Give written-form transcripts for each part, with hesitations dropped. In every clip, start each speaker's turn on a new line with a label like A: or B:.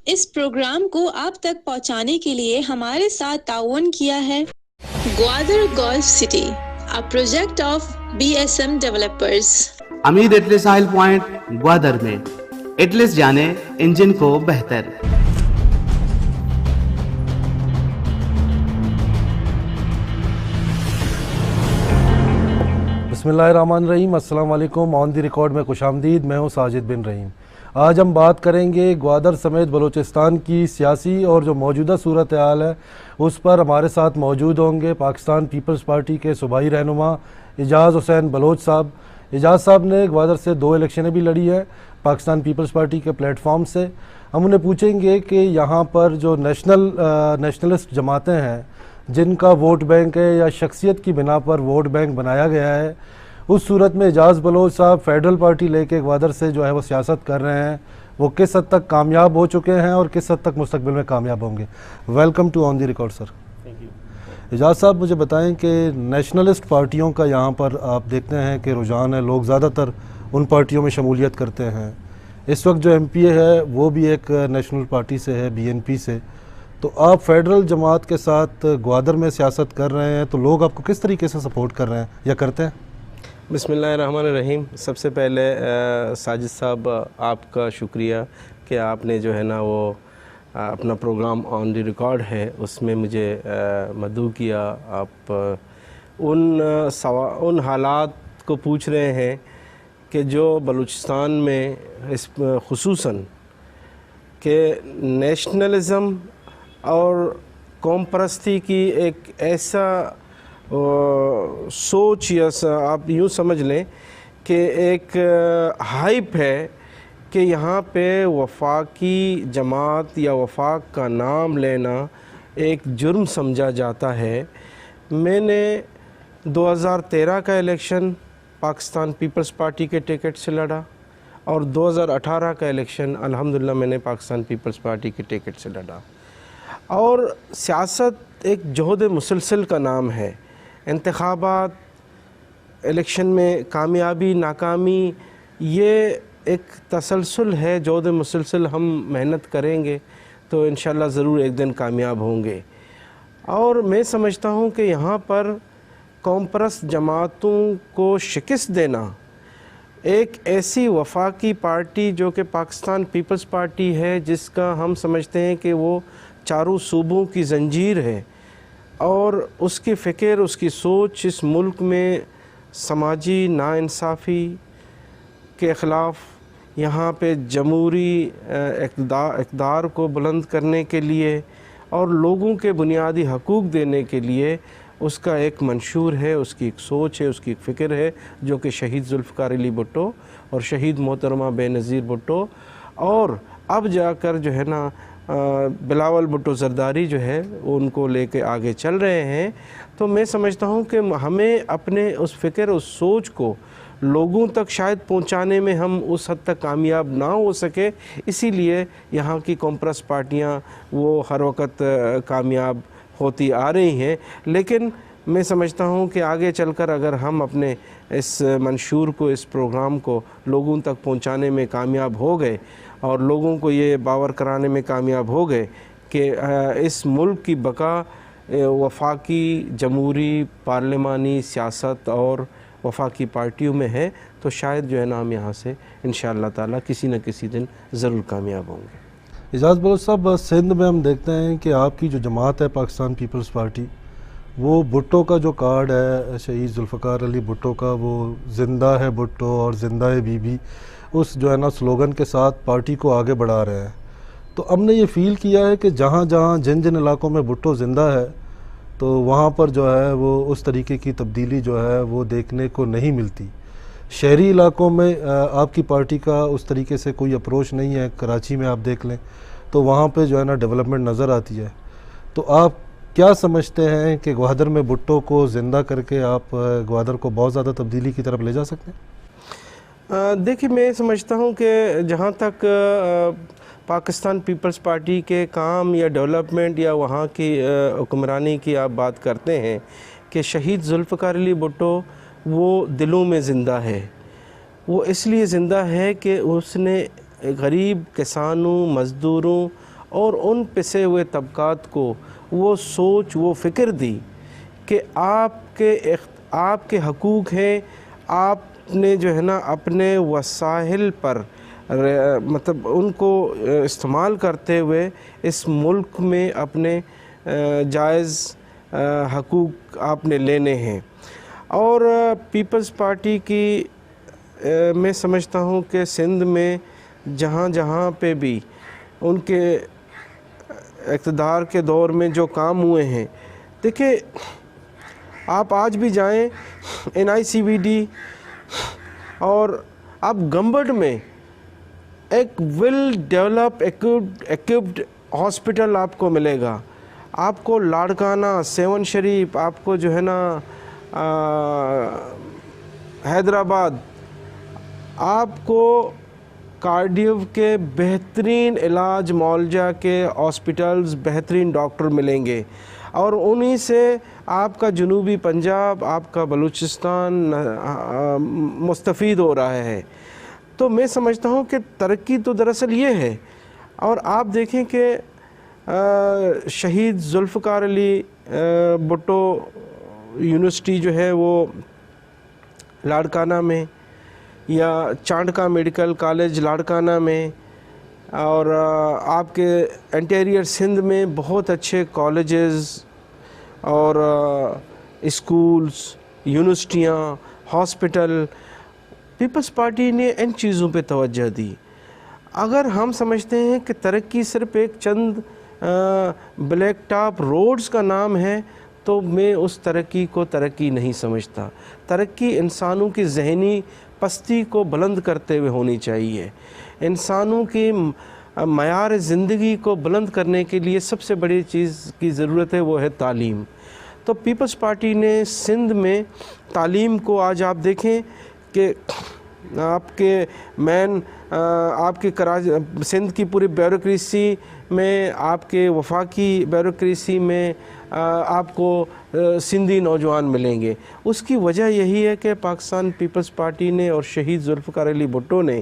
A: اس programme کو آپ تک پہنچانے کے لیے ہمارے ساتھ تعاون کیا ہے Gwadar golf city, a project of BSM developers۔
B: امید ایٹلس ساحل پوائنٹ گوادر میں ایٹلس جانے انجن کو بہتر۔
C: بسم اللہ الرحمن الرحیم۔ السلام علیکم۔ آن دی ریکارڈ میں خوش آمدید، میں ہوں ساجد بن رحیم۔ آج ہم بات کریں گے گوادر سمیت بلوچستان کی سیاسی اور جو موجودہ صورتحال ہے اس پر۔ ہمارے ساتھ موجود ہوں گے پاکستان پیپلز پارٹی کے صوبائی رہنما اعجاز حسین بلوچ صاحب۔ اعجاز صاحب نے گوادر سے 2 الیکشنیں بھی لڑی ہیں پاکستان پیپلز پارٹی کے پلیٹ فارم سے۔ ہم انہیں پوچھیں گے کہ یہاں پر جو نیشنلسٹ جماعتیں ہیں جن کا ووٹ بینک ہے یا شخصیت کی بنا پر ووٹ بینک بنایا گیا ہے، اس صورت میں اعجاز بلوچ صاحب فیڈرل پارٹی لے کے گوادر سے جو ہے وہ سیاست کر رہے ہیں، وہ کس حد تک کامیاب ہو چکے ہیں اور کس حد تک مستقبل میں کامیاب ہوں گے؟ Welcome to on the record sir. Ijaz صاحب مجھے بتائیں کہ نیشنلسٹ پارٹیوں کا یہاں پر آپ دیکھتے ہیں کہ رجحان ہے، لوگ زیادہ تر ان پارٹیوں میں شمولیت کرتے ہیں۔ اس وقت جو ایم پی اے ہے وہ بھی ایک نیشنل پارٹی سے ہے، بی این پی سے۔ تو آپ فیڈرل جماعت کے ساتھ گوادر میں سیاست کر رہے ہیں، تو لوگ آپ کو کس طریقے سے سپورٹ کر رہے ہیں یا کرتے ہیں؟
D: بسم اللہ الرحمن الرحیم۔ سب سے پہلے ساجد صاحب آپ کا شکریہ کہ آپ نے جو ہے نا وہ اپنا پروگرام آن دی ریکارڈ ہے اس میں مجھے مدعو کیا۔ آپ ان حالات کو پوچھ رہے ہیں کہ جو بلوچستان میں خصوصاً کہ نیشنلزم اور قوم پرستی کی ایک ایسا سوچ یا آپ یوں سمجھ لیں کہ ایک ہائپ ہے کہ یہاں پہ وفاقی جماعت یا وفاق کا نام لینا ایک جرم سمجھا جاتا ہے۔ میں نے 2013 کا الیکشن پاکستان پیپلز پارٹی کے ٹکٹ سے لڑا اور 2018 کا الیکشن الحمدللہ میں نے پاکستان پیپلز پارٹی کے ٹکٹ سے لڑا۔ اور سیاست ایک جہد مسلسل کا نام ہے۔ انتخابات، الیکشن میں کامیابی ناکامی، یہ ایک تسلسل ہے، جہد مسلسل۔ ہم محنت کریں گے تو انشاءاللہ ضرور ایک دن کامیاب ہوں گے۔ اور میں سمجھتا ہوں کہ یہاں پر قوم پرست جماعتوں کو شکست دینا، ایک ایسی وفاقی پارٹی جو کہ پاکستان پیپلز پارٹی ہے، جس کا ہم سمجھتے ہیں کہ وہ چاروں صوبوں کی زنجیر ہے، اور اس کی فکر، اس کی سوچ اس ملک میں سماجی ناانصافی کے خلاف، یہاں پہ جمہوری اقدار کو بلند کرنے کے لیے اور لوگوں کے بنیادی حقوق دینے کے لیے اس کا ایک منشور ہے، اس کی ایک سوچ ہے، اس کی ایک فکر ہے، جو کہ شہید ذوالفقار علی بھٹو اور شہید محترمہ بے نظیر بھٹو اور اب جا کر جو ہے نا بلاول بھٹو زرداری جو ہے ان کو لے کے آگے چل رہے ہیں۔ تو میں سمجھتا ہوں کہ ہمیں اپنے اس فکر، اس سوچ کو لوگوں تک شاید پہنچانے میں ہم اس حد تک کامیاب نہ ہو سکے، اسی لیے یہاں کی قوم پرست پارٹیاں وہ ہر وقت کامیاب ہوتی آ رہی ہیں۔ لیکن میں سمجھتا ہوں کہ آگے چل کر اگر ہم اپنے اس منشور کو، اس پروگرام کو لوگوں تک پہنچانے میں کامیاب ہو گئے اور لوگوں کو یہ باور کرانے میں کامیاب ہو گئے کہ اس ملک کی بقا وفاقی جمہوری پارلیمانی سیاست اور وفاقی پارٹیوں میں ہے، تو شاید جو ہے نا ہم یہاں سے انشاءاللہ تعالیٰ کسی نہ کسی دن ضرور کامیاب ہوں گے۔
C: اعجاز بلوچ صاحب، سندھ میں ہم دیکھتے ہیں کہ آپ کی جو جماعت ہے پاکستان پیپلز پارٹی، وہ بھٹو کا جو کارڈ ہے شہید ذوالفقار علی بھٹو کا، وہ زندہ ہے بھٹو اور زندہ ہے بی بی، اس جو ہے نا سلوگن کے ساتھ پارٹی کو آگے بڑھا رہے ہیں۔ تو ہم نے یہ فیل کیا ہے کہ جہاں جہاں جن علاقوں میں بھٹو زندہ ہے تو وہاں پر جو ہے وہ اس طریقے کی تبدیلی جو ہے وہ دیکھنے کو نہیں ملتی۔ شہری علاقوں میں آپ کی پارٹی کا اس طریقے سے کوئی اپروچ نہیں ہے۔ کراچی میں آپ دیکھ لیں تو وہاں پہ جو ہے نا ڈیولپمنٹ نظر آتی ہے۔ تو آپ کیا سمجھتے ہیں کہ گوادر میں بھٹو کو زندہ کر کے آپ گوادر کو بہت زیادہ تبدیلی کی طرف لے جا سکتے ہیں؟
D: دیکھیے، میں سمجھتا ہوں کہ جہاں تک پاکستان پیپلز پارٹی کے کام یا ڈیولپمنٹ یا وہاں کی حکمرانی کی آپ بات کرتے ہیں کہ شہید ذوالفقار علی بھٹو وہ دلوں میں زندہ ہے۔ وہ اس لیے زندہ ہے کہ اس نے غریب کسانوں، مزدوروں اور ان پسے ہوئے طبقات کو وہ سوچ وہ فکر دی کہ آپ کے حقوق ہیں، آپ نے جو ہے نا اپنے وسائل پر مطلب ان کو استعمال کرتے ہوئے اس ملک میں اپنے جائز حقوق آپ نے لینے ہیں۔ اور پیپلز پارٹی کی میں سمجھتا ہوں کہ سندھ میں جہاں جہاں پہ بھی ان کے اقتدار کے دور میں جو کام ہوئے ہیں، دیکھیں آپ آج بھی جائیں NICVD اور آپ گمبٹ میں ایک ویل ڈیولپ ایکوپڈ ہاسپٹل آپ کو ملے گا، آپ کو لاڑکانہ، سیون شریف، آپ کو جو ہے نا حیدرآباد، آپ کو کارڈیو کے بہترین علاج معالجہ کے ہاسپٹلز، بہترین ڈاکٹر ملیں گے، اور انہی سے آپ کا جنوبی پنجاب، آپ کا بلوچستان مستفید ہو رہا ہے۔ تو میں سمجھتا ہوں کہ ترقی تو دراصل یہ ہے۔ اور آپ دیکھیں کہ شہید ذوالفقار علی بھٹو یونیورسٹی جو ہے وہ لاڑکانہ میں، یا چانڈکا میڈیکل کالج لاڑکانہ میں، اور آپ کے انٹیریئر سندھ میں بہت اچھے کالجز اور اسکولز، یونیورسٹیاں، ہاسپٹل، پیپلز پارٹی نے ان چیزوں پہ توجہ دی۔ اگر ہم سمجھتے ہیں کہ ترقی صرف ایک چند بلیک ٹاپ روڈز کا نام ہے، تو میں اس ترقی کو ترقی نہیں سمجھتا۔ ترقی انسانوں کی ذہنی پستی کو بلند کرتے ہوئے ہونی چاہیے۔ انسانوں کی معیار زندگی کو بلند کرنے کے لیے سب سے بڑی چیز کی ضرورت ہے، وہ ہے تعلیم۔ تو پیپلز پارٹی نے سندھ میں تعلیم کو آج آپ دیکھیں کہ آپ کے آپ کے سندھ کی پوری بیوروکریسی میں، آپ کے وفاقی بیوروکریسی میں آپ کو سندھی نوجوان ملیں گے۔ اس کی وجہ یہی ہے کہ پاکستان پیپلز پارٹی نے اور شہید ذوالفقار علی بھٹو نے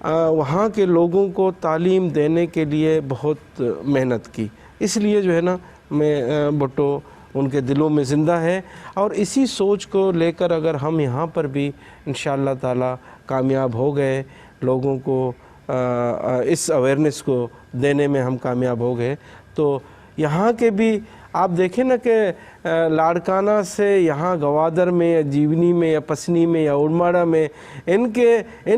D: وہاں کے لوگوں کو تعلیم دینے کے لیے بہت محنت کی۔ اس لیے جو ہے نا میں بھٹو ان کے دلوں میں زندہ ہے، اور اسی سوچ کو لے کر اگر ہم یہاں پر بھی انشاءاللہ تعالی کامیاب ہو گئے، لوگوں کو اس اویئرنیس کو دینے میں ہم کامیاب ہو گئے، تو یہاں کے بھی آپ دیکھیں نا کہ لاڑکانہ سے یہاں گوادر میں یا جیونی میں یا پسنی میں یا اڑماڑا میں ان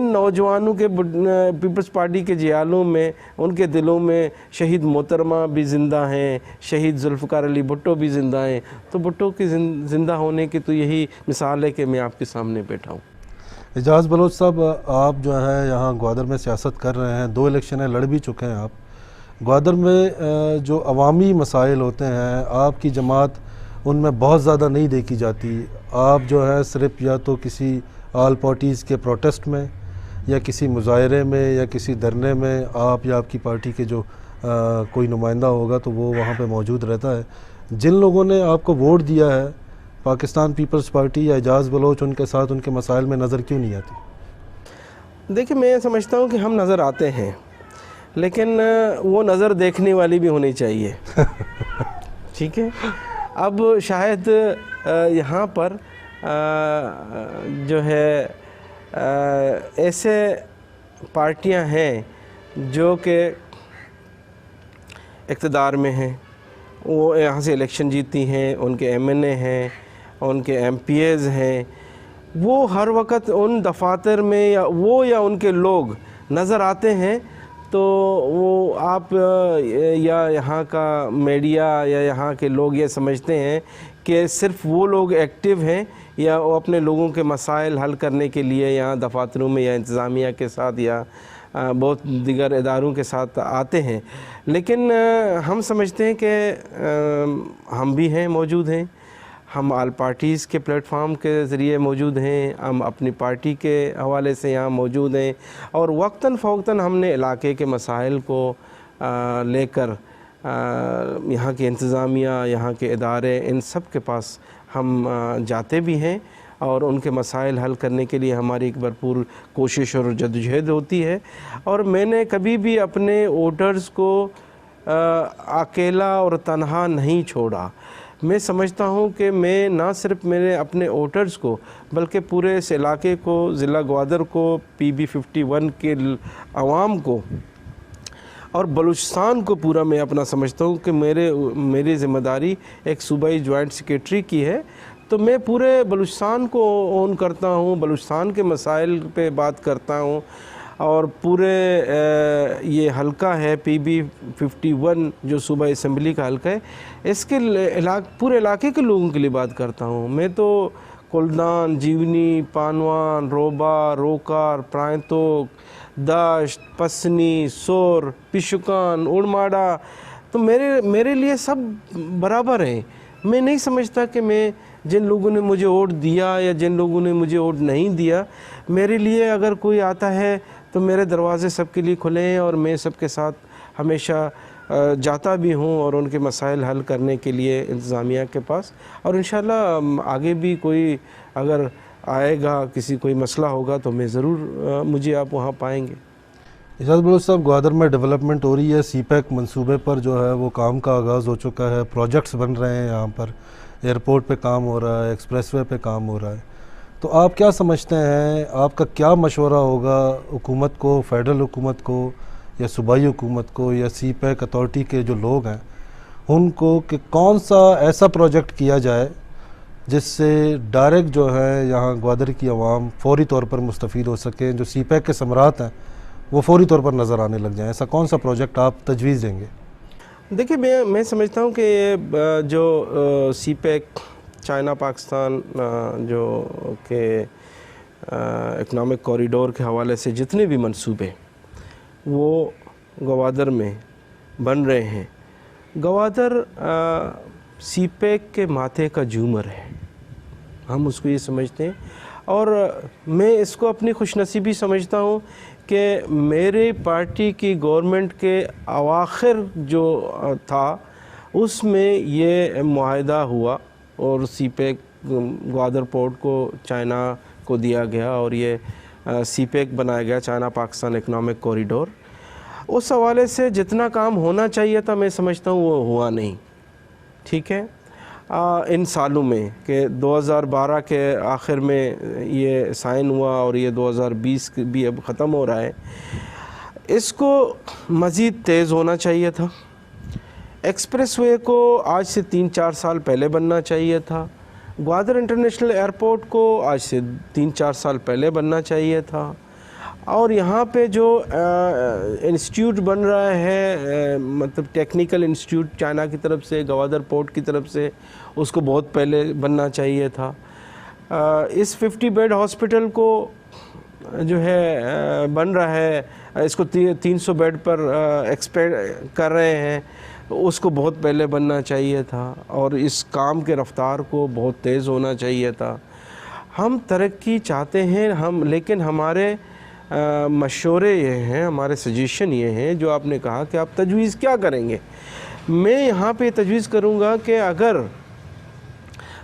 D: نوجوانوں کے پیپلز پارٹی کے جیالوں میں، ان کے دلوں میں شہید محترمہ بھی زندہ ہیں، شہید ذوالفقار علی بھٹو بھی زندہ ہیں۔ تو بھٹو کی زندہ ہونے کی تو یہی مثال ہے کہ میں آپ کے سامنے بیٹھا ہوں۔
C: اعجاز بلوچ صاحب، آپ جو ہے یہاں گوادر میں سیاست کر رہے ہیں، 2 الیکشنیں لڑ بھی چکے ہیں آپ۔ گوادر میں جو عوامی مسائل ہوتے ہیں، آپ کی جماعت ان میں بہت زیادہ نہیں دیکھی جاتی۔ آپ جو ہے صرف یا تو کسی آل پارٹیز کے پروٹیسٹ میں، یا کسی مظاہرے میں، یا کسی دھرنے میں آپ یا آپ کی پارٹی کے جو کوئی نمائندہ ہوگا تو وہ وہاں پہ موجود رہتا ہے۔ جن لوگوں نے آپ کو ووٹ دیا ہے، پاکستان پیپلز پارٹی یا اعجاز بلوچ، ان کے ساتھ ان کے مسائل میں نظر کیوں نہیں آتی؟
D: دیکھیں میں سمجھتا ہوں کہ ہم نظر آتے ہیں، لیکن وہ نظر دیکھنے والی بھی ہونی چاہیے۔ ٹھیک ہے، اب شاید یہاں پر جو ہے ایسے پارٹیاں ہیں جو کہ اقتدار میں ہیں، وہ یہاں سے الیکشن جیتی ہیں، ان کے MNA ہیں، ان کے MPAs ہیں، وہ ہر وقت ان دفاتر میں یا ان کے لوگ نظر آتے ہیں، تو وہ آپ یا یہاں کا میڈیا یا یہاں کے لوگ یہ سمجھتے ہیں کہ صرف وہ لوگ ایکٹیو ہیں یا وہ اپنے لوگوں کے مسائل حل کرنے کے لیے یہاں دفاتروں میں یا انتظامیہ کے ساتھ یا بہت دیگر اداروں کے ساتھ آتے ہیں، لیکن ہم سمجھتے ہیں کہ ہم بھی موجود ہیں، ہم آل پارٹیز کے پلیٹ فارم کے ذریعے موجود ہیں، ہم اپنی پارٹی کے حوالے سے یہاں موجود ہیں، اور وقتاً فوقتاً ہم نے علاقے کے مسائل کو لے کر یہاں کی انتظامیہ، یہاں کے ادارے، ان سب کے پاس ہم جاتے بھی ہیں، اور ان کے مسائل حل کرنے کے لیے ہماری ایک بھرپور کوشش اور جدوجہد ہوتی ہے۔ اور میں نے کبھی بھی اپنے ووٹرز کو اکیلا اور تنہا نہیں چھوڑا. میں سمجھتا ہوں کہ میں نہ صرف میرے اپنے ووٹرز کو بلکہ پورے اس علاقے کو، ضلع گوادر کو، PB51 کے عوام کو اور بلوچستان کو پورا میں اپنا سمجھتا ہوں کہ میری ذمہ داری ایک صوبائی جوائنٹ سیکریٹری کی ہے. تو میں پورے بلوچستان کو اون کرتا ہوں، بلوچستان کے مسائل پہ بات کرتا ہوں، اور پورے یہ حلقہ ہے PB51 جو صوبہ اسمبلی کا حلقہ ہے، اس کے پورے علاقے کے لوگوں کے لیے بات کرتا ہوں. میں تو کلدان، جیونی، پانوان، روبا، روکار، پرائنتوک، داشت، پسنی، سور، پشکان، اڑماڑا، تو میرے لیے سب برابر ہیں. میں نہیں سمجھتا کہ میں جن لوگوں نے مجھے ووٹ دیا یا جن لوگوں نے مجھے ووٹ نہیں دیا، میرے لیے اگر کوئی آتا ہے تو میرے دروازے سب کے لیے کھلے ہیں، اور میں سب کے ساتھ ہمیشہ جاتا بھی ہوں اور ان کے مسائل حل کرنے کے لیے انتظامیہ کے پاس. اور انشاءاللہ آگے بھی کوئی اگر آئے گا، کوئی مسئلہ ہوگا تو میں ضرور مجھے آپ وہاں پائیں گے.
C: اجاز بلوچ صاحب، گوادر میں ڈیولپمنٹ ہو رہی ہے، سی پیک منصوبے پر جو ہے وہ کام کا آغاز ہو چکا ہے، پروجیکٹس بن رہے ہیں، یہاں پر ایئرپورٹ پہ کام ہو رہا ہے، ایکسپریس وے پہ کام ہو رہا ہے. تو آپ کیا سمجھتے ہیں، آپ کا کیا مشورہ ہوگا حکومت کو، فیڈرل حکومت کو یا صوبائی حکومت کو یا سی پیک اتھارٹی کے جو لوگ ہیں ان کو، کہ کون سا ایسا پروجیکٹ کیا جائے جس سے ڈائریکٹ جو ہے یہاں گوادر کی عوام فوری طور پر مستفید ہو سکیں، جو سی پیک کے ثمرات ہیں وہ فوری طور پر نظر آنے لگ جائیں؟ ایسا کون سا پروجیکٹ آپ تجویز دیں گے؟
D: دیکھیں، میں سمجھتا ہوں کہ جو سی پیک چائنا پاکستان جو کہ اکنامک کوریڈور کے حوالے سے جتنے بھی منصوبے وہ گوادر میں بن رہے ہیں، گوادر سی پیک کے ماتھے کا جھومر ہے، ہم اس کو یہ سمجھتے ہیں. اور میں اس کو اپنی خوش نصیبی سمجھتا ہوں کہ میرے پارٹی کی گورنمنٹ کے اواخر جو تھا اس میں یہ معاہدہ ہوا اور سی پیک گوادر پورٹ کو چائنا کو دیا گیا اور یہ سی پیک بنایا گیا، چائنا پاکستان اکنامک کوریڈور. اس حوالے سے جتنا کام ہونا چاہیے تھا میں سمجھتا ہوں وہ ہوا نہیں. ٹھیک ہے، ان سالوں میں کہ 2012 کے آخر میں یہ سائن ہوا اور یہ 2020 بھی اب ختم ہو رہا ہے، اس کو مزید تیز ہونا چاہیے تھا. ایکسپریس وے کو آج سے 3-4 سال پہلے بننا چاہیے تھا. گوادر انٹرنیشنل ایئرپورٹ کو آج سے 3-4 سال پہلے بننا چاہیے تھا. اور یہاں پہ جو انسٹیٹیوٹ بن رہا ہے، مطلب ٹیکنیکل انسٹیٹیوٹ چائنا کی طرف سے، گوادر پورٹ کی طرف سے، اس کو بہت پہلے بننا چاہیے تھا. اس 50 بیڈ ہاسپٹل کو جو ہے بن رہا ہے، اس کو 300 بیڈ پر ایکسپینڈ کر رہے ہیں، اس کو بہت پہلے بننا چاہیے تھا. اور اس کام کے رفتار کو بہت تیز ہونا چاہیے تھا. ہم ترقی چاہتے ہیں، لیکن ہمارے مشورے یہ ہیں، ہمارے سجیشن یہ ہیں جو آپ نے کہا کہ آپ تجویز کیا کریں گے. میں یہاں پہ تجویز کروں گا کہ اگر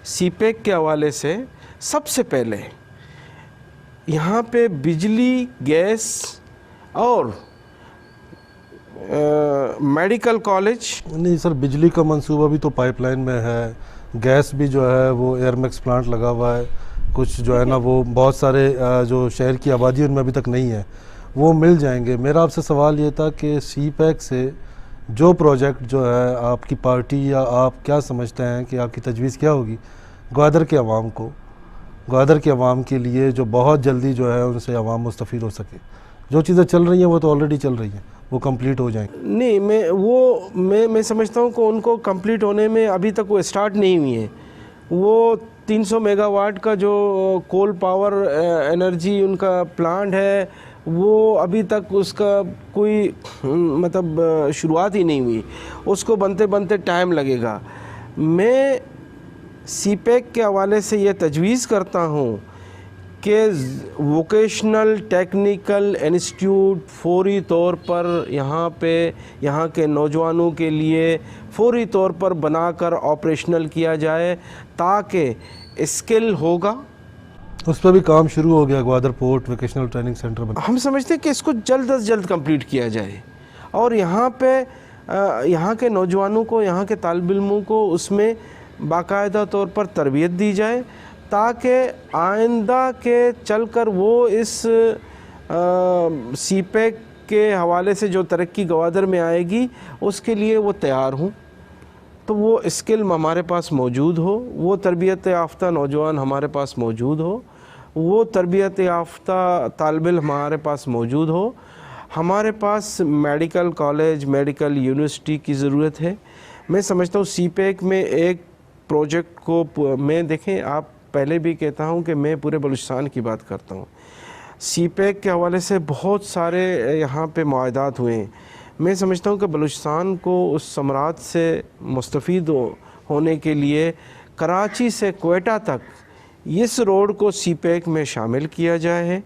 D: سی پیک کے حوالے سے سب سے پہلے یہاں پہ بجلی، گیس اور میڈیکل کالج.
C: نہیں سر، بجلی کا منصوبہ بھی تو پائپ لائن میں ہے، گیس بھی جو ہے وہ ایئر میکس پلانٹ لگا ہوا ہے، کچھ جو ہے نا وہ بہت سارے جو شہر کی آبادی ان میں ابھی تک نہیں ہے، وہ مل جائیں گے. میرا آپ سے سوال یہ تھا کہ سی پیک سے جو پروجیکٹ جو ہے آپ کی پارٹی یا آپ کیا سمجھتے ہیں کہ آپ کی تجویز کیا ہوگی گوادر کے عوام کو، گوادر کے عوام کے لیے جو بہت جلدی جو ہے ان سے عوام مستفید ہو سکے؟ جو چیزیں چل رہی ہیں وہ تو آلریڈی چل رہی ہیں، وہ کمپلیٹ ہو جائیں.
D: نہیں، میں سمجھتا ہوں کہ ان کو کمپلیٹ ہونے میں ابھی تک وہ اسٹارٹ نہیں ہوئی ہیں. وہ 300 میگا واٹ کا جو کول پاور انرجی ان کا پلانٹ ہے، وہ ابھی تک اس کا کوئی مطلب شروعات ہی نہیں ہوئی، اس کو بنتے بنتے ٹائم لگے گا. میں سی پیک کے حوالے سے یہ تجویز کرتا ہوں کہ ووکیشنل ٹیکنیکل انسٹیٹیوٹ فوری طور پر یہاں کے نوجوانوں کے لیے فوری طور پر بنا کر آپریشنل کیا جائے، تاکہ اسکل ہوگا.
C: اس پہ بھی کام شروع ہو گیا، Gwadar port vocational training centre بنا.
D: ہم سمجھتے ہیں کہ اس کو جلد از جلد کمپلیٹ کیا جائے. اور یہاں پہ یہاں کے نوجوانوں کو، یہاں کے طالب علموں کو اس میں باقاعدہ طور پر تربیت دی جائے، تاکہ آئندہ کے چل کر وہ اس سی پیک کے حوالے سے جو ترقی گوادر میں آئے گی اس کے لیے وہ تیار ہوں۔ تو وہ اسکل ہمارے پاس موجود ہو، وہ تربیت یافتہ نوجوان ہمارے پاس موجود ہو، وہ تربیت یافتہ طالب علم ہمارے پاس موجود ہو۔ ہمارے پاس میڈیکل کالج، میڈیکل یونیورسٹی کی ضرورت ہے۔ میں سمجھتا ہوں سی پیک میں ایک پروجیکٹ کو میں دیکھیں، آپ پہلے بھی کہتا ہوں کہ میں پورے بلوچستان کی بات کرتا ہوں۔ سی پیک کے حوالے سے بہت سارے یہاں پہ معاہدات ہوئے ہیں۔ میں سمجھتا ہوں کہ بلوچستان کو اس ثمرات سے مستفید ہونے کے لیے کراچی سے کوئٹہ تک اس روڈ کو سی پیک میں شامل کیا جائے۔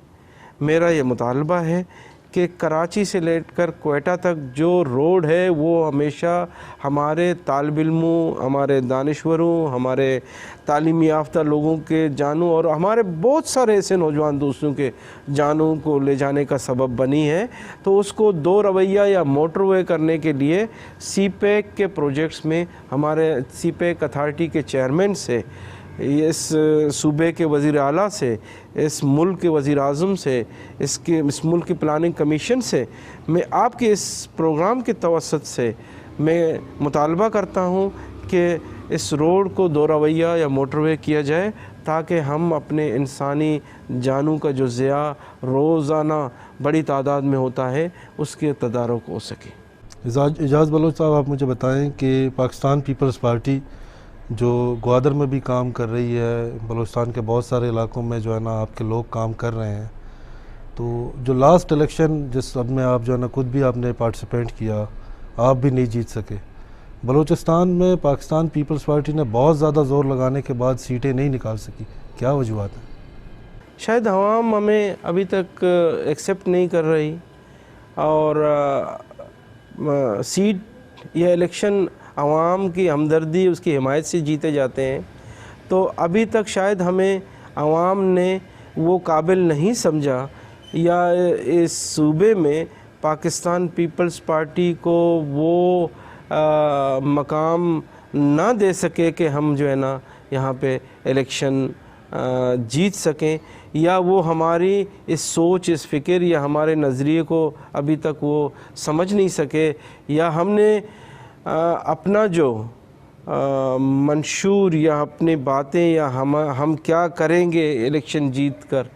D: میرا یہ مطالبہ ہے کہ کراچی سے لے کر کوئٹہ تک جو روڈ ہے وہ ہمیشہ ہمارے طالب علموں، ہمارے دانشوروں، ہمارے تعلیمی یافتہ لوگوں کے جانوں اور ہمارے بہت سارے ایسے نوجوان دوستوں کے جانوں کو لے جانے کا سبب بنی ہے۔ تو اس کو دو رویہ یا موٹر وے کرنے کے لیے سی پیک کے پروجیکٹس میں ہمارے سی پیک اتھارٹی کے چیئرمین سے، اس صوبے کے وزیر اعلیٰ سے، اس ملک کے وزیر اعظم سے، اس ملک کی پلاننگ کمیشن سے، میں آپ کے اس پروگرام کے توسط سے میں مطالبہ کرتا ہوں کہ اس روڈ کو دو رویہ یا موٹر وے کیا جائے، تاکہ ہم اپنے انسانی جانوں کا جو ضیاع روزانہ بڑی تعداد میں ہوتا ہے اس کے تدارک ہو سکے۔
C: اعجاز بلوچ صاحب، آپ مجھے بتائیں کہ پاکستان پیپلز پارٹی جو گوادر میں بھی کام کر رہی ہے، بلوچستان کے بہت سارے علاقوں میں جو ہے نا آپ کے لوگ کام کر رہے ہیں، تو جو لاسٹ الیکشن جس سب میں آپ جو ہے نا خود بھی آپ نے پارٹیسپیٹ کیا، آپ بھی نہیں جیت سکے، بلوچستان میں پاکستان پیپلز پارٹی نے بہت زیادہ زور لگانے کے بعد سیٹیں نہیں نکال سکی، کیا وجوہات ہیں؟
D: شاید عوام ہمیں ابھی تک ایکسیپٹ نہیں کر رہی، اور سیٹ یا الیکشن عوام کی ہمدردی، اس کی حمایت سے جیتے جاتے ہیں۔ تو ابھی تک شاید ہمیں عوام نے وہ قابل نہیں سمجھا، یا اس صوبے میں پاکستان پیپلز پارٹی کو وہ مقام نہ دے سکے کہ ہم جو ہے نا یہاں پہ الیکشن جیت سکیں، یا وہ ہماری اس سوچ، اس فکر یا ہمارے نظریے کو ابھی تک وہ سمجھ نہیں سکے، یا ہم نے اپنا جو منشور یا اپنی باتیں یا ہم کیا کریں گے الیکشن جیت کر،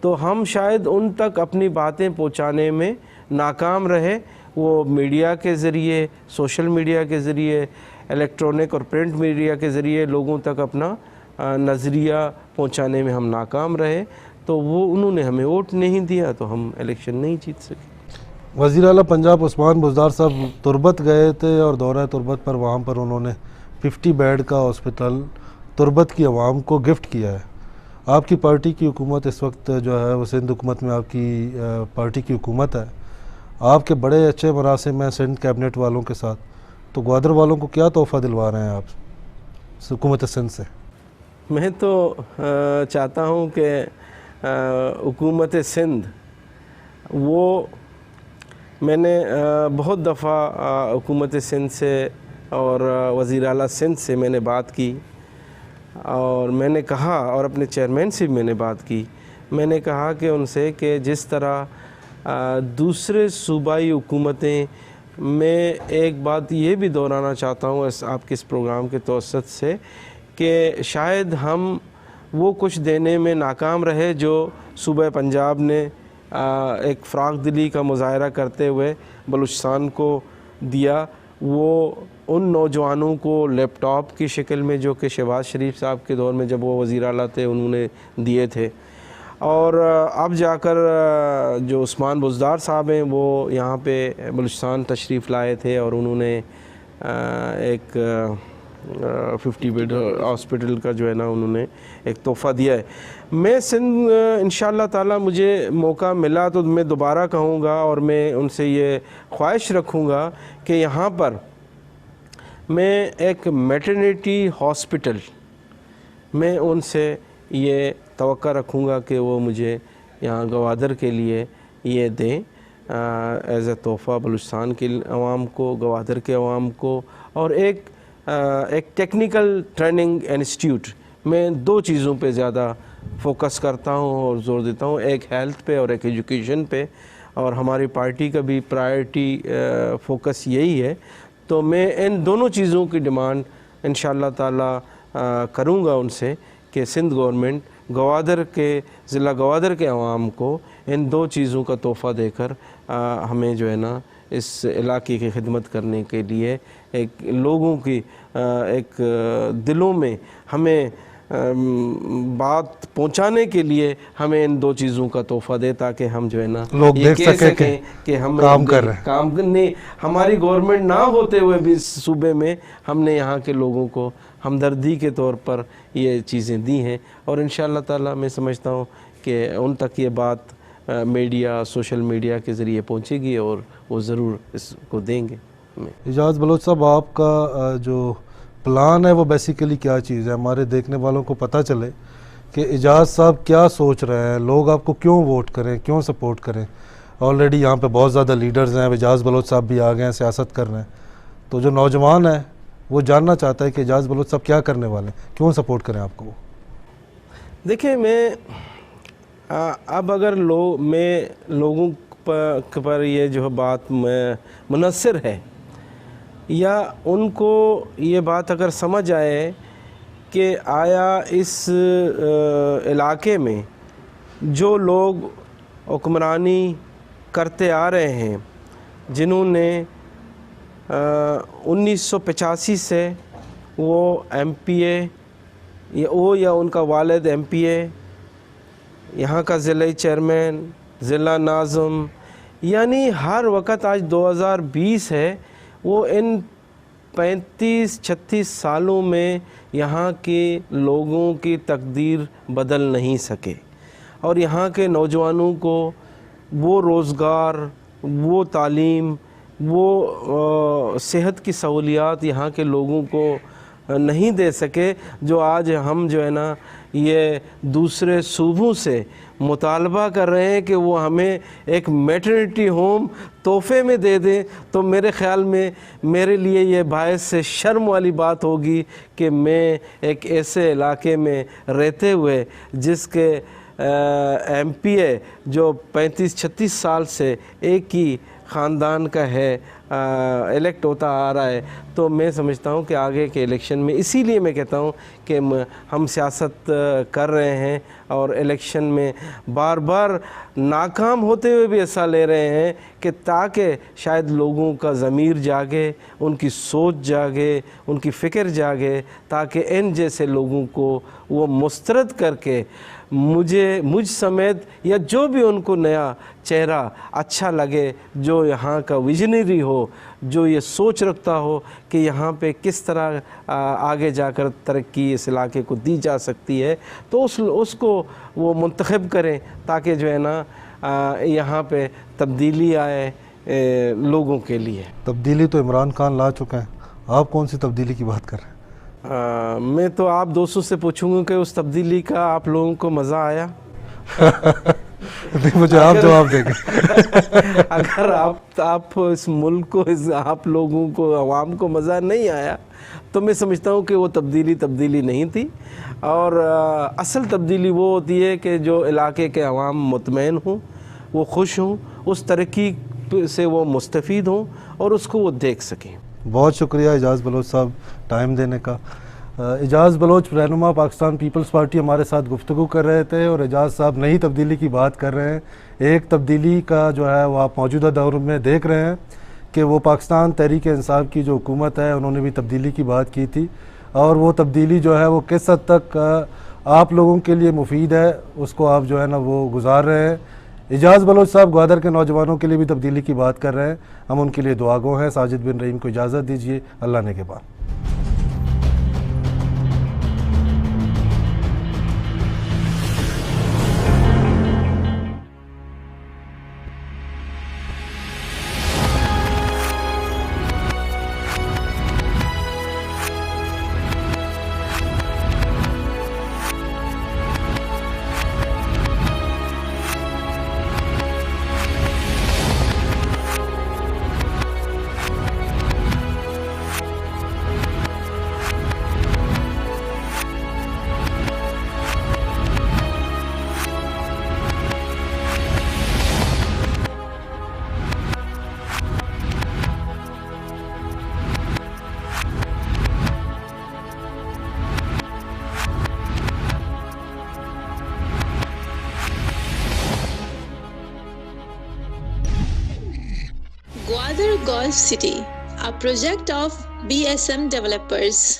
D: تو ہم شاید ان تک اپنی باتیں پہنچانے میں ناکام رہے۔ وہ میڈیا کے ذریعے، سوشل میڈیا کے ذریعے، الیکٹرانک اور پرنٹ میڈیا کے ذریعے لوگوں تک اپنا نظریہ پہنچانے میں ہم ناکام رہے، تو وہ انہوں نے ہمیں ووٹ نہیں دیا، تو ہم الیکشن نہیں جیت سکے۔
C: وزیر اعلیٰ پنجاب عثمان بزدار صاحب تربت گئے تھے، اور دورہ تربت پر وہاں پر انہوں نے 50 بیڈ کا ہاسپٹل تربت کی عوام کو گفٹ کیا ہے۔ آپ کی پارٹی کی حکومت اس وقت جو ہے وہ سندھ حکومت میں آپ کی پارٹی کی حکومت ہے، آپ کے بڑے اچھے مراسم ہیں سندھ کیبنٹ والوں کے ساتھ، تو گوادر والوں کو کیا تحفہ دلوا رہے ہیں آپ حکومت سندھ سے؟
D: میں تو چاہتا ہوں کہ حکومت سندھ، وہ میں نے بہت دفعہ حکومت سندھ سے اور وزیر اعلیٰ سندھ سے میں نے بات کی، اور میں نے کہا، اور اپنے چیئرمین سے بھی میں نے بات کی، میں نے کہا کہ ان سے کہ جس طرح دوسرے صوبائی حکومتیں، میں ایک بات یہ بھی دہرانا چاہتا ہوں آپ کے اس پروگرام کے توسط سے، کہ شاید ہم وہ کچھ دینے میں ناکام رہے جو صوبہ پنجاب نے ایک فراخ دلی کا مظاہرہ کرتے ہوئے بلوچستان کو دیا۔ وہ ان نوجوانوں کو لیپ ٹاپ کی شکل میں، جو کہ شہباز شریف صاحب کے دور میں جب وہ وزیر اعلیٰ تھے انہوں نے دیے تھے، اور اب جا کر جو عثمان بزدار صاحب ہیں وہ یہاں پہ بلوچستان تشریف لائے تھے، اور انہوں نے ایک 50 بیڈ ہاسپٹل کا جو ہے نا انہوں نے ایک تحفہ دیا ہے۔ میں سندھ انشاءاللہ تعالی مجھے موقع ملا تو میں دوبارہ کہوں گا، اور میں ان سے یہ خواہش رکھوں گا کہ یہاں پر میں ایک میٹرنیٹی ہاسپٹل، میں ان سے یہ توقع رکھوں گا کہ وہ مجھے یہاں گوادر کے لیے یہ دیں۔ ایز اے تحفہ بلوچستان کے عوام کو، گوادر کے عوام کو، اور ایک ٹیکنیکل ٹریننگ انسٹیٹیوٹ میں 2 چیزوں پہ زیادہ فوکس کرتا ہوں اور زور دیتا ہوں، ایک ہیلتھ پہ اور ایک ایجوکیشن پہ، اور ہماری پارٹی کا بھی پرائرٹی فوکس یہی ہے. تو میں ان دونوں چیزوں کی ڈیمانڈ انشاءاللہ تعالی کروں گا ان سے کہ سندھ گورنمنٹ گوادر کے ضلع گوادر کے عوام کو ان 2 چیزوں کا تحفہ دے کر ہمیں جو ہے نا اس علاقے کی خدمت کرنے کے لیے ایک لوگوں کی ایک دلوں میں ہمیں بات پہنچانے کے لیے ہمیں ان 2 چیزوں کا تحفہ دے، تاکہ ہم جو ہے نا
C: لوگ
D: یہ
C: دیکھ
D: کہہ
C: سکیں
D: کہ ہم
C: کام کر رہے ہیں.
D: کام کرنے ہماری گورنمنٹ نہ ہوتے ہوئے بھی اس صوبے میں ہم نے یہاں کے لوگوں کو ہمدردی کے طور پر یہ چیزیں دی ہیں، اور انشاءاللہ تعالی میں سمجھتا ہوں کہ ان تک یہ بات میڈیا، سوشل میڈیا کے ذریعے پہنچے گی اور وہ ضرور اس کو دیں گے.
C: اعجاز بلوچ صاحب، آپ کا جو پلان ہے وہ بیسیکلی کیا چیز ہے؟ ہمارے دیکھنے والوں کو پتہ چلے کہ اعجاز صاحب کیا سوچ رہے ہیں، لوگ آپ کو کیوں ووٹ کریں، کیوں سپورٹ کریں. آلریڈی یہاں پہ بہت زیادہ لیڈرز ہیں، اعجاز بلوچ صاحب بھی آ گئے ہیں، سیاست کر رہے ہیں. تو جو نوجوان ہے وہ جاننا چاہتا ہے کہ اعجاز بلوچ صاحب کیا کرنے والے ہیں، کیوں سپورٹ کریں آپ کو.
D: دیکھیں، میں اب اگر میں لوگوں پر یہ جو بات منحصر ہے، یا ان کو یہ بات اگر سمجھ آئے کہ آیا اس علاقے میں جو لوگ حکمرانی کرتے آ رہے ہیں، جنہوں نے 1985 سے وہ ایم پی اے یا ان کا والد ایم پی اے، یہاں کا ضلعی چیئرمین، ضلع ناظم، یعنی ہر وقت آج 2020 ہے، وہ ان 35-36 سالوں میں یہاں کے لوگوں کی تقدیر بدل نہیں سکے، اور یہاں کے نوجوانوں کو وہ روزگار، وہ تعلیم، وہ صحت کی سہولیات یہاں کے لوگوں کو نہیں دے سکے، جو آج ہم جو ہے نا یہ دوسرے صوبوں سے مطالبہ کر رہے ہیں کہ وہ ہمیں ایک میٹرنٹی ہوم تحفے میں دے دیں. تو میرے خیال میں میرے لیے یہ باعث سے شرم والی بات ہوگی کہ میں ایک ایسے علاقے میں رہتے ہوئے جس کے ایم پی اے جو 35-36 سال سے ایک ہی خاندان کا ہے الیکٹ ہوتا آ رہا ہے. تو میں سمجھتا ہوں کہ آگے کے الیکشن میں، اسی لیے میں کہتا ہوں کہ ہم سیاست کر رہے ہیں اور الیکشن میں بار بار ناکام ہوتے ہوئے بھی ایسا لے رہے ہیں کہ تاکہ شاید لوگوں کا ضمیر جاگے، ان کی سوچ جاگے، ان کی فکر جاگے، تاکہ ان جیسے لوگوں کو وہ مسترد کر کے مجھ سمیت یا جو بھی ان کو نیا چہرہ اچھا لگے، جو یہاں کا ویژنری ہو، جو یہ سوچ رکھتا ہو کہ یہاں پہ کس طرح آگے جا کر ترقی اس علاقے کو دی جا سکتی ہے، تو اس کو وہ منتخب کریں، تاکہ جو ہے نا یہاں پہ تبدیلی آئے لوگوں کے لیے.
C: تبدیلی تو عمران خان لا چکے ہیں، آپ کون سی تبدیلی کی بات کر رہے ہیں؟
D: میں تو آپ دوستوں سے پوچھوں گا کہ اس تبدیلی کا آپ لوگوں کو مزہ آیا؟
C: مجھے آپ جواب دیں گے.
D: اگر آپ اس ملک کو، آپ لوگوں کو، عوام کو مزہ نہیں آیا، تو میں سمجھتا ہوں کہ وہ تبدیلی نہیں تھی. اور اصل تبدیلی وہ ہوتی ہے کہ جو علاقے کے عوام مطمئن ہوں، وہ خوش ہوں، اس ترقی سے وہ مستفید ہوں اور اس کو وہ دیکھ سکیں.
C: بہت شکریہ اعجاز بلوچ صاحب ٹائم دینے کا. اعجاز بلوچ رہنما پاکستان پیپلز پارٹی ہمارے ساتھ گفتگو کر رہے تھے، اور اعجاز صاحب نئی تبدیلی کی بات کر رہے ہیں. ایک تبدیلی کا جو ہے وہ آپ موجودہ دور میں دیکھ رہے ہیں کہ وہ پاکستان تحریک انصاف کی جو حکومت ہے انہوں نے بھی تبدیلی کی بات کی تھی، اور وہ تبدیلی جو ہے وہ کس حد تک آپ لوگوں کے لیے مفید ہے اس کو آپ جو ہے نا وہ گزار رہے ہیں. اعجاز بلوچ صاحب گوادر کے نوجوانوں کے لیے بھی تبدیلی کی بات کر رہے ہیں، ہم ان کے لیے دعا گو ہیں. ساجد بن رحیم کو اجازت دیجیے، اللہ نے کے بعد.
A: Golf City, a project of BSM developers.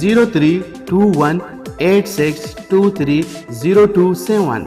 B: 032186230271।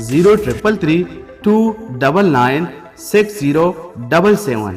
B: 0332996077।